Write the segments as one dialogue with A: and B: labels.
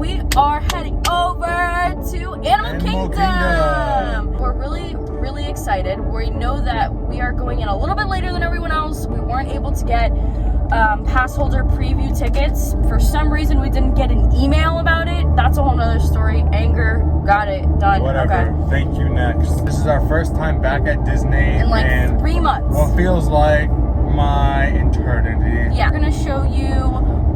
A: we are heading over to Animal Kingdom. We're really excited. We know that we are going in a little bit later than everyone else. We weren't able to get pass holder preview tickets. For some reason, we didn't get an email about it. That's a whole nother story. Anger, got it, done.
B: Whatever.
A: Okay.
B: Thank you, next. This is our first time back at Disney
A: In like 3 months.
B: What feels like my eternity.
A: Yeah, we're gonna show you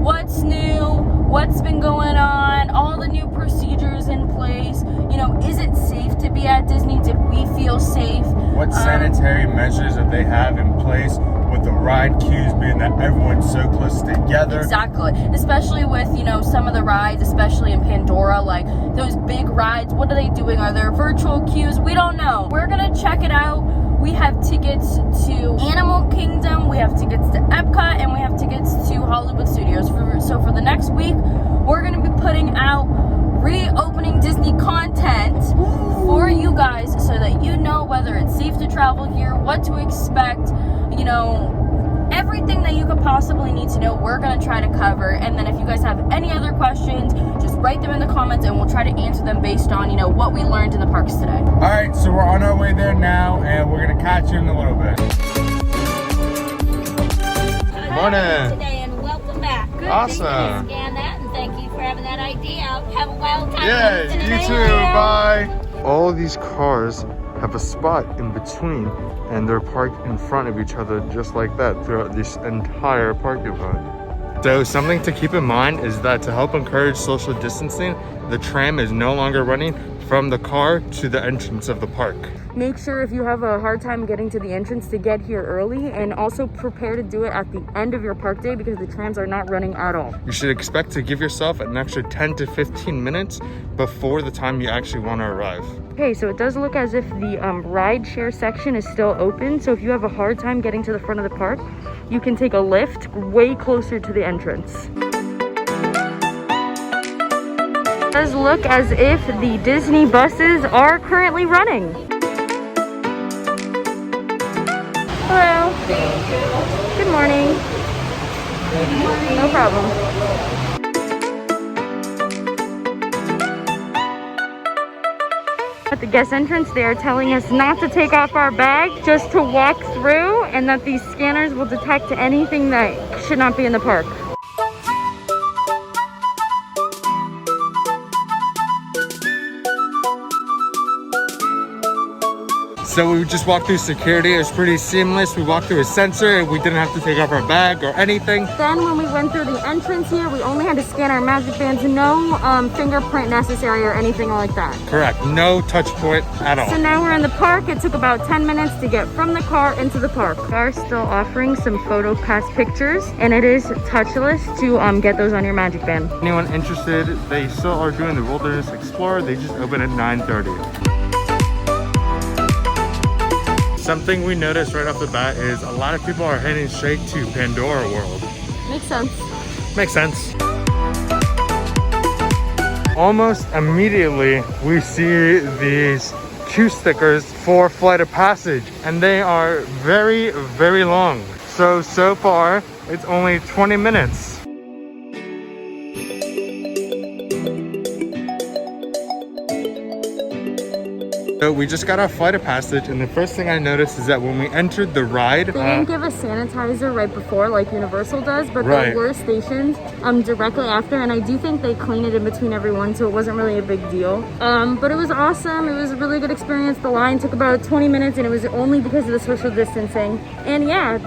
A: what's new, what's been going on, all the new procedures in place. You know, is it safe to be at Disney? Did we feel safe?
B: What sanitary measures that they have in place with the ride queues being that everyone's so close together.
A: Exactly. Especially with, you know, some of the rides, especially in Pandora, like those big rides. What are they doing? Are there virtual queues? We don't know. We're gonna check it out. We have tickets to Animal Kingdom, we have tickets to Epcot, and we have tickets to Hollywood Studios. So for the next week, we're going to be putting out reopening Disney content for you guys so that you know whether it's safe to travel here, what to expect, you know, everything that you could possibly need to know, we're going to try to cover. And then if you guys have any other questions, just write them in the comments and we'll try to answer them based on, you know, what we learned in the parks today.
B: All right, so we're on our way there now and we're going to catch you in a little bit. Morning.
C: Today and welcome back. Good.
B: Awesome.
C: Scan that and thank you for having that idea. Have a wild time.
B: Yeah, you too. Bye. All of these cars have a spot in between and they're parked in front of each other just like that throughout this entire parking lot. So something to keep in mind is that to help encourage social distancing, the tram is no longer running from the car to the entrance of the park.
A: Make sure if you have a hard time getting to the entrance to get here early, and also prepare to do it at the end of your park day because the trams are not running at all.
B: You should expect to give yourself an extra 10 to 15 minutes before the time you actually want to arrive.
A: Okay, so it does look as if the ride share section is still open. So if you have a hard time getting to the front of the park, you can take a lift way closer to the entrance. It does look as if the Disney buses are currently running. Hello. Good morning. No problem. At the guest entrance, they are telling us not to take off our bag, just to walk through, and that these scanners will detect anything that should not be in the park.
B: So we just walked through security. It was pretty seamless. We walked through a sensor and we didn't have to take off our bag or anything.
A: Then when we went through the entrance here, we only had to scan our magic bands. No fingerprint necessary or anything like that.
B: Correct. No touch point at all.
A: So now we're in the park. It took about 10 minutes to get from the car into the park. We are still offering some photo pass pictures, and it is touchless to get those on your magic band.
B: Anyone interested, they still are doing the Wilderness Explorer. They just open at 9:30. Something we noticed right off the bat is a lot of people are heading straight to Pandora World.
A: Makes sense.
B: Makes sense. Almost immediately, we see these queue stickers for Flight of Passage, and they are very, very long. So far, it's only 20 minutes. So we just got our Flight of Passage, and the first thing I noticed is that when we entered the ride,
A: they didn't give us sanitizer right before like Universal does, but
B: right.
A: there were stations directly after, and I do think they clean it in between everyone, so it wasn't really a big deal. But it was awesome. It was a really good experience. The line took about 20 minutes, and it was only because of the social distancing. And yeah,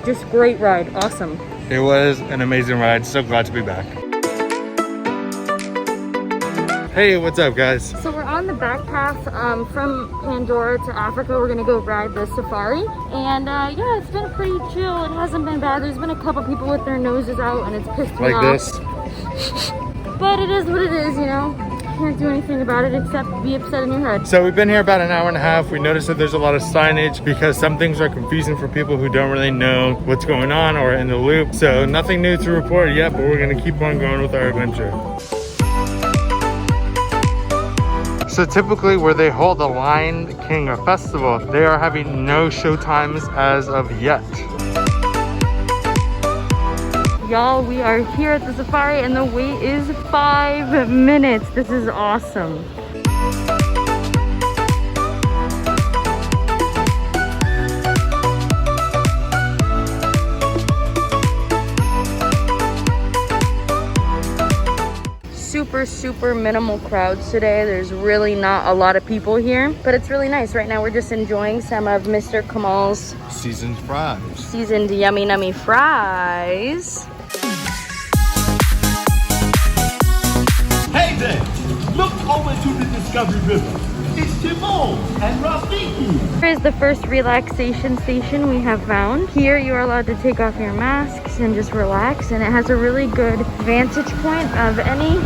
A: just great ride. Awesome.
B: It was an amazing ride. So glad to be back. Hey, what's up, guys?
A: So we're on the back path from Pandora to Africa. We're gonna go ride the safari, and yeah, it's been pretty chill. It hasn't been bad. There's been a couple people with their noses out, and it's pissed me off.
B: Like this.
A: But it is what it is, you know. Can't do anything about it except be upset in your head.
B: So we've been here about an hour and a half. We noticed that there's a lot of signage because some things are confusing for people who don't really know what's going on or in the loop. So nothing new to report yet, but we're gonna keep on going with our adventure. So typically where they hold the Lion King festival, they are having no show times as of yet.
A: Y'all, we are here at the safari and the wait is 5 minutes. This is awesome. Super minimal crowds today. There's really not a lot of people here, but it's really nice. Right now we're just enjoying some of Mr. Kamal's
B: seasoned fries.
A: Seasoned yummy fries.
D: Hey there! Look over to the Discovery River. It's Timon and Rafiki.
A: Here is the first relaxation station we have found. Here you are allowed to take off your masks and just relax, and it has a really good vantage point of any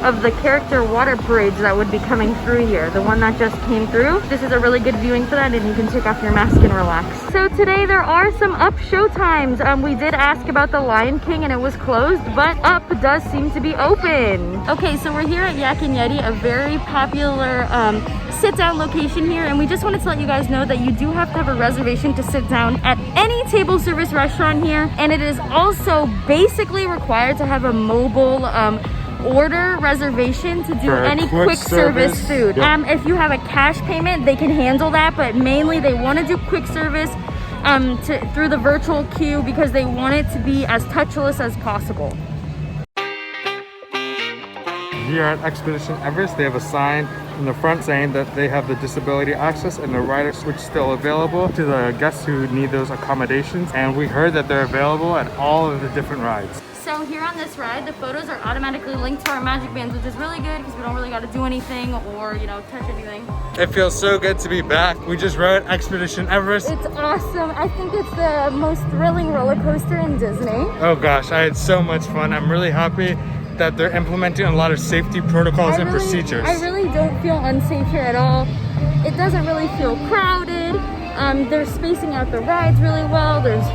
A: of the character water parades that would be coming through here. The one that just came through, this is a really good viewing for that, and you can take off your mask and relax. So today there are some Up show times. We did ask about the Lion King and it was closed, but Up does seem to be open. Okay, so we're here at Yak and Yeti, a very popular sit-down location here, and we just wanted to let you guys know that you do have to have a reservation to sit down at any table service restaurant here, and it is also basically required to have a mobile order reservation to do any quick service food.
B: Yep.
A: If you have a cash payment, they can handle that, but mainly they want to do quick service through the virtual queue because they want it to be as touchless as possible.
B: Here at Expedition Everest, they have a sign in the front saying that they have the disability access and the rider switch still available to the guests who need those accommodations, and we heard that they're available at all of the different rides.
A: So here on this ride, the photos are automatically linked to our magic bands, which is really good because we don't really got to do anything or, you know, touch anything.
B: It feels so good to be back. We just rode Expedition Everest.
A: It's awesome. I think it's the most thrilling roller coaster in Disney.
B: Oh gosh, I had so much fun. I'm really happy that they're implementing a lot of safety protocols and procedures.
A: I really don't feel unsafe here at all. It doesn't really feel crowded. They're spacing out the rides really well. There's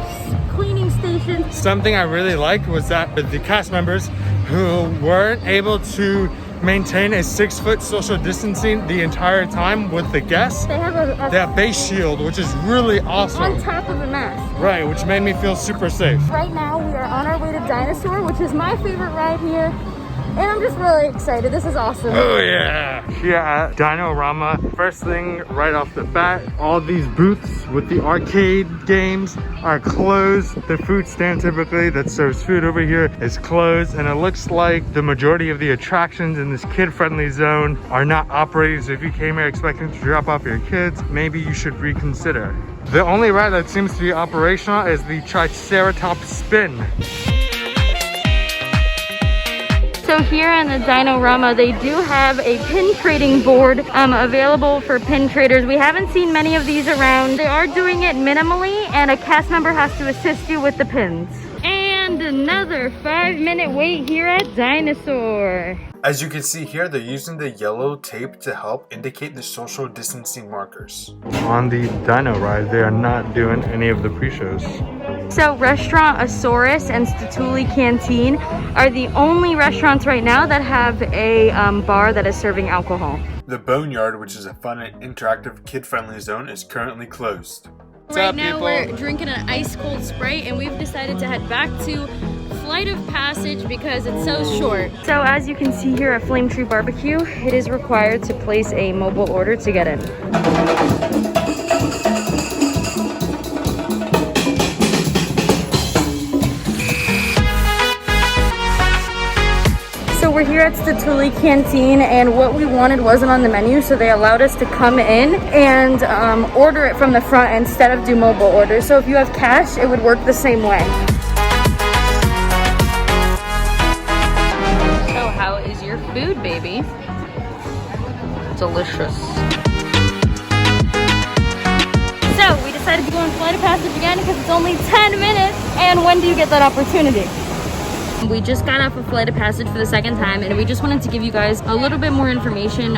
A: cleaning stations.
B: Something I really liked was that the cast members who weren't able to maintain a 6-foot social distancing the entire time with the guests,
A: they have
B: that face shield, which is really awesome.
A: On top of a mask.
B: Right, which made me feel super safe.
A: Right now we are on our way to Dinosaur, which is my favorite ride here. And I'm just really excited. This is awesome.
B: Oh yeah! Here at Dino-Rama, first thing right off the bat, all these booths with the arcade games are closed. The food stand typically that serves food over here is closed, and it looks like the majority of the attractions in this kid-friendly zone are not operating. So if you came here expecting to drop off your kids, maybe you should reconsider. The only ride that seems to be operational is the Triceratops Spin.
A: So here in the Dino-Rama, they do have a pin trading board available for pin traders. We haven't seen many of these around. They are doing it minimally, and a cast member has to assist you with the pins. And another 5-minute wait here at Dinosaur.
B: As you can see here, they're using the yellow tape to help indicate the social distancing markers. On the Dino ride, they are not doing any of the pre-shows.
A: So Restaurant Asaurus and Statuli Canteen are the only restaurants right now that have a bar that is serving alcohol.
B: The Boneyard, which is a fun and interactive kid-friendly zone, is currently closed.
A: Right now we're drinking an ice-cold Sprite, and we've decided to head back to Flight of Passage because it's so short. So as you can see here at Flame Tree Barbecue, it is required to place a mobile order to get in. So we're here at Statuli Canteen, and what we wanted wasn't on the menu, so they allowed us to come in and order it from the front instead of do mobile orders. So if you have cash, it would work the same way. So how is your food, baby? Delicious. So we decided to go on Flight of Passage again because it's only 10 minutes, and when do you get that opportunity? We just got off of Flight of Passage for the second time, and we just wanted to give you guys a little bit more information.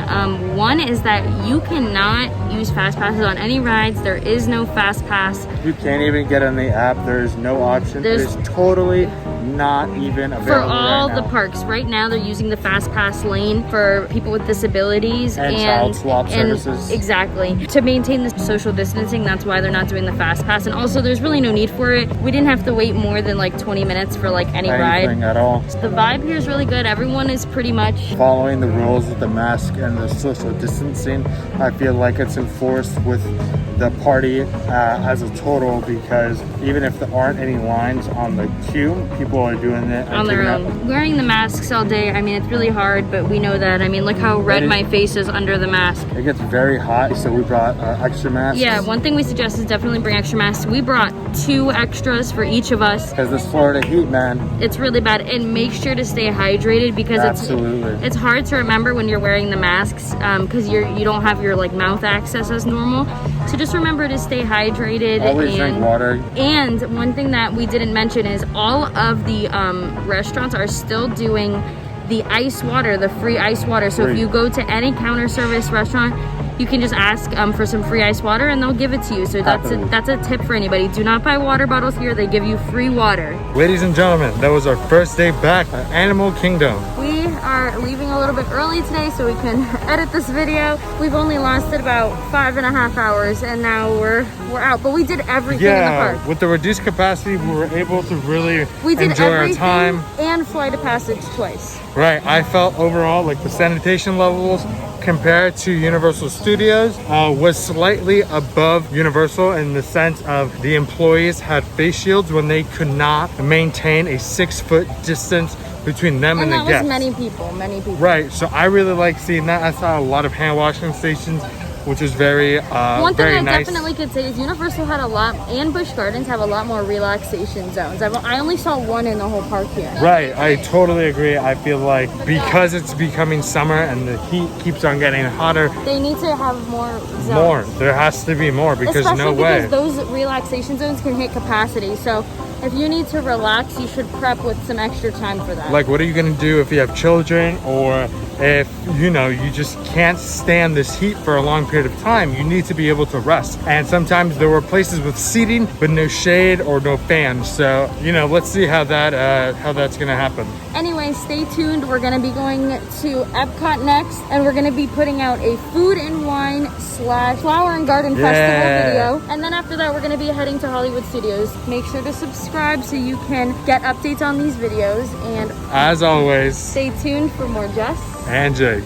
A: One is that you cannot use fast passes on any rides. There is no fast pass.
B: You can't even get on the app. There's no option. There's totally not even available
A: For all
B: right
A: the
B: now.
A: parks. Right now they're using the fast pass lane for people with disabilities
B: And child swap services.
A: Exactly. To maintain the social distancing, that's why they're not doing the fast pass. And also there's really no need for it. We didn't have to wait more than like 20 minutes for like any
B: Anything
A: ride.
B: at all.
A: The vibe here is really good. Everyone is pretty much
B: Following the rules with the mask and the social distancing, I feel like it's enforced with the party as a total, because even if there aren't any lines on the queue, people are doing it and
A: on their
B: taking
A: own. Wearing the masks all day, I mean, it's really hard, but we know that. I mean, look how red my face is under the mask.
B: It gets very hot, so we brought extra masks.
A: Yeah, one thing we suggest is definitely bring extra masks. We brought 2 extras for each of us.
B: Because this Florida heat, man.
A: It's really bad, and make sure to stay hydrated, because it's hard to remember when you're wearing the masks, because you don't have your like mouth access as normal. So just remember to stay hydrated.
B: Always drink water.
A: And one thing that we didn't mention is all of the restaurants are still doing the ice water, the free ice water. So if you go to any counter service restaurant, you can just ask for some free ice water and they'll give it to you. So that's a tip for anybody. Do not buy water bottles here. They give you free water.
B: Ladies and gentlemen, that was our first day back at Animal Kingdom.
A: We are leaving a little bit early today so we can edit this video. We've only lasted about 5.5 hours and now we're out. But we did everything in the park.
B: With the reduced capacity, we were able to really
A: We did
B: enjoy our
A: everything
B: time.
A: and Flight of Passage twice.
B: Right, I felt overall like the sanitation levels compared to Universal Studios was slightly above Universal, in the sense of the employees had face shields when they could not maintain a 6-foot distance between them and the guests.
A: And that was many people.
B: Right, so I really like seeing that. I saw a lot of hand washing stations, which is very
A: One thing
B: very
A: I
B: nice.
A: definitely could say is Universal had a lot, and Busch Gardens have a lot more relaxation zones. I only saw one in the whole park here.
B: Right, I totally agree. I feel like because it's becoming summer and the heat keeps on getting hotter,
A: They need to have more zones.
B: more. There has to be more, because
A: Especially
B: no way.
A: because those relaxation zones can hit capacity. So if you need to relax, you should prep with some extra time for that.
B: Like, what are you gonna do if you have children, or if you just can't stand this heat for a long period of time? You need to be able to rest. And sometimes there were places with seating but no shade or no fans. So let's see how that's gonna happen.
A: Anyway, stay tuned. We're gonna be going to Epcot next, and we're gonna be putting out a food and wine / flower and garden festival video. And then after that, we're gonna be heading to Hollywood Studios. Make sure to subscribe so you can get updates on these videos. And
B: As always,
A: stay tuned for more Jess
B: and Jake.